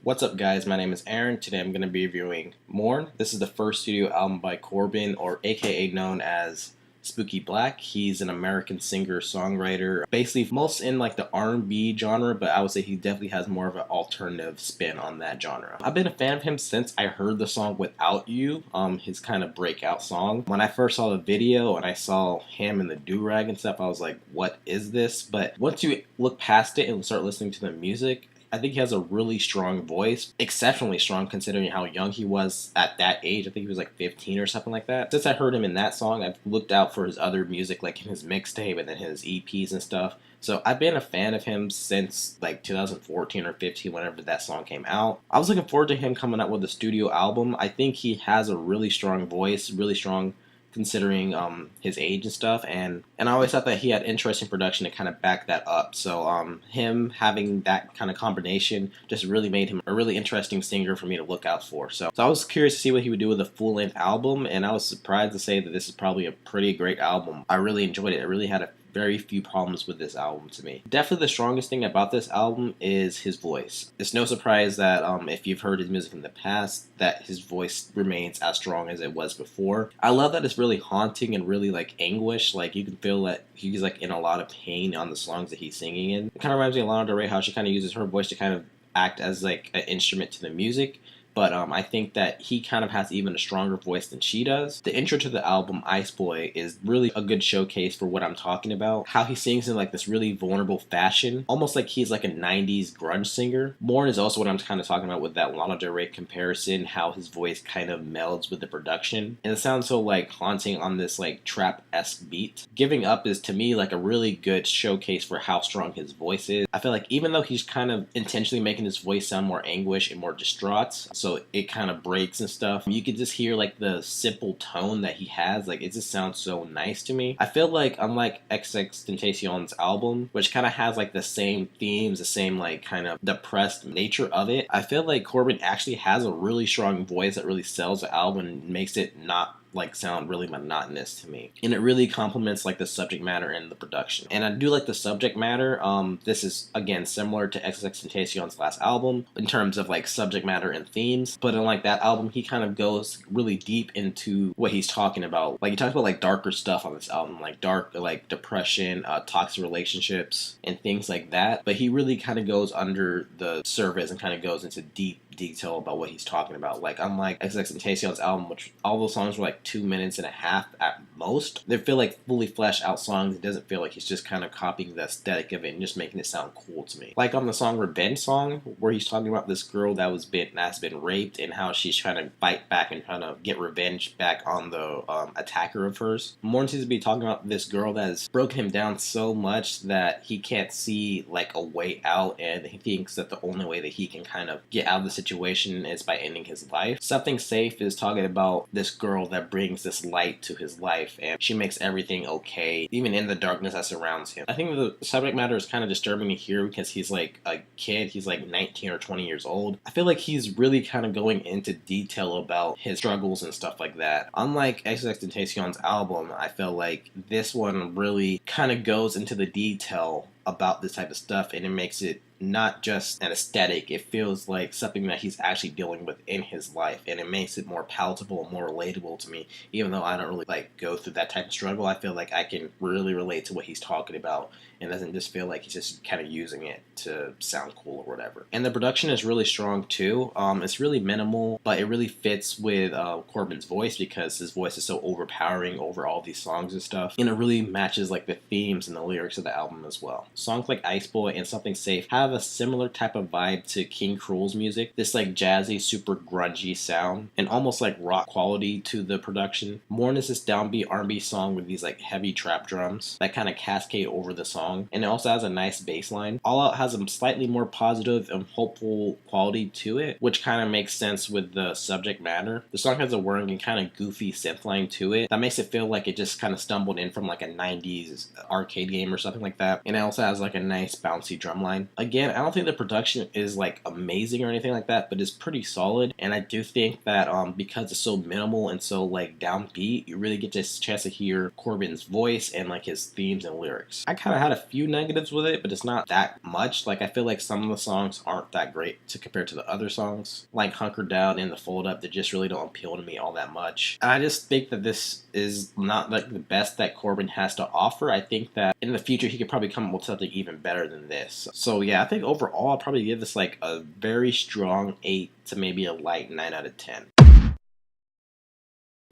What's up, guys? My name is Aaron. Today I'm going to be reviewing Mourn. This is the first studio album by Corbin, or aka known as Spooky Black. He's an American singer-songwriter, basically most in like the R&B genre, but I would say he definitely has more of an alternative spin on that genre. I've been a fan of him since I heard the song Without You, his kind of breakout song. When I first saw the video and I saw him in the do-rag and stuff, I was like, what is this? But once you look past it and start listening to the music, I think he has a really strong voice, exceptionally strong considering how young he was at that age. I think he was like 15 or something like that. Since I heard him in that song, I've looked out for his other music, like in his mixtape and then his EPs and stuff. So I've been a fan of him since like 2014 or 15, whenever that song came out. I was looking forward to him coming out with a studio album. I think he has a really strong voice, really strong considering his age and stuff, and I always thought that he had interesting production to kind of back that up. So him having that kind of combination just really made him a really interesting singer for me to look out for. So I was curious to see what he would do with a full-length album, and I was surprised to say that this is probably a pretty great album. I really enjoyed it. I really had a very few problems with this album to me. Definitely the strongest thing about this album is his voice. It's no surprise that if you've heard his music in the past, that his voice remains as strong as it was before. I love that it's really haunting and really like anguish. Like you can feel that he's like in a lot of pain on the songs that he's singing in. It kind of reminds me of Lana Del Rey, how she kind of uses her voice to kind of act as like an instrument to the music. But I think that he kind of has even a stronger voice than she does. The intro to the album, Ice Boy, is really a good showcase for what I'm talking about. How he sings in like this really vulnerable fashion, almost like he's like a 90s grunge singer. Mourn is also what I'm kind of talking about with that Lana Del Rey comparison, how his voice kind of melds with the production. And it sounds so like haunting on this like trap-esque beat. Giving Up is to me like a really good showcase for how strong his voice is. I feel like even though he's kind of intentionally making his voice sound more anguish and more distraught, so it kind of breaks and stuff, you can just hear like the simple tone that he has. Like it just sounds so nice to me. I feel like unlike XXXTentacion's album, which kind of has like the same themes, the same like kind of depressed nature of it, I feel like Corbin actually has a really strong voice that really sells the album and makes it not like sound really monotonous to me, and it really complements like the subject matter and the production. And I do like the subject matter. This is again similar to XXXTentacion's last album in terms of like subject matter and themes, but unlike that album, he kind of goes really deep into what he's talking about. Like he talks about like darker stuff on this album, like dark like depression, toxic relationships, and things like that. But he really kind of goes under the surface and kind of goes into deep detail about what he's talking about. Like unlike XXXTentacion's album, which all those songs were like 2.5 minutes at most, they feel like fully fleshed out songs. It doesn't feel like he's just kind of copying the aesthetic of it and just making it sound cool to me. Like on the song Revenge Song, where he's talking about this girl that's been raped and how she's trying to fight back and trying to get revenge back on the attacker of hers. Mourn seems to be talking about this girl that has broken him down so much that he can't see like a way out, and he thinks that the only way that he can kind of get out of the situation is by ending his life. Something Safe is talking about this girl that brings this light to his life, and she makes everything okay, even in the darkness that surrounds him. I think the subject matter is kind of disturbing to hear because he's like a kid, he's like 19 or 20 years old. I feel like he's really kind of going into detail about his struggles and stuff like that. Unlike XXXTentacion's album, I feel like this one really kind of goes into the detail about this type of stuff, and it makes it not just an aesthetic. It feels like something that he's actually dealing with in his life, and it makes it more palatable and more relatable to me. Even though I don't really like go through that type of struggle, I feel like I can really relate to what he's talking about, and doesn't just feel like he's just kind of using it to sound cool or whatever. And the production is really strong too. It's really minimal, but it really fits with Corbin's voice because his voice is so overpowering over all these songs and stuff, and it really matches like the themes and the lyrics of the album as well. Songs like Ice Boy and Something Safe have a similar type of vibe to King Cruel's music. This like jazzy, super grungy sound and almost like rock quality to the production. Mourn is this downbeat R&B song with these like heavy trap drums that kind of cascade over the song, and it also has a nice bass line. All Out has a slightly more positive and hopeful quality to it, which kind of makes sense with the subject matter. The song has a whirring and kind of goofy synth line to it that makes it feel like it just kind of stumbled in from like a 90s arcade game or something like that, and it also has like a nice bouncy drum line. Again, Again, I don't think the production is like amazing or anything like that, but it's pretty solid. And I do think that because it's so minimal and so like downbeat, you really get this chance to hear Corbin's voice and like his themes and lyrics. I kind of had a few negatives with it, but it's not that much. Like I feel like some of the songs aren't that great to compare to the other songs, like Hunker Down and The Fold Up, that just really don't appeal to me all that much. And I just think that this is not like the best that Corbin has to offer. I think that in the future he could probably come up with something even better than this. So yeah, I think overall I'll probably give this like a very strong 8 to maybe a light 9 out of 10.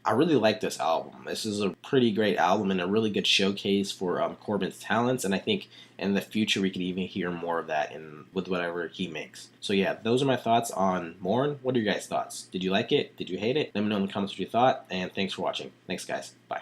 I really like this album. This is a pretty great album and a really good showcase for Corbin's talents, and I think in the future we could even hear more of that with whatever he makes. So yeah, those are my thoughts on Mourn. What are your guys' thoughts? Did you like it? Did you hate it? Let me know in the comments what you thought, and thanks for watching. Thanks guys. Bye.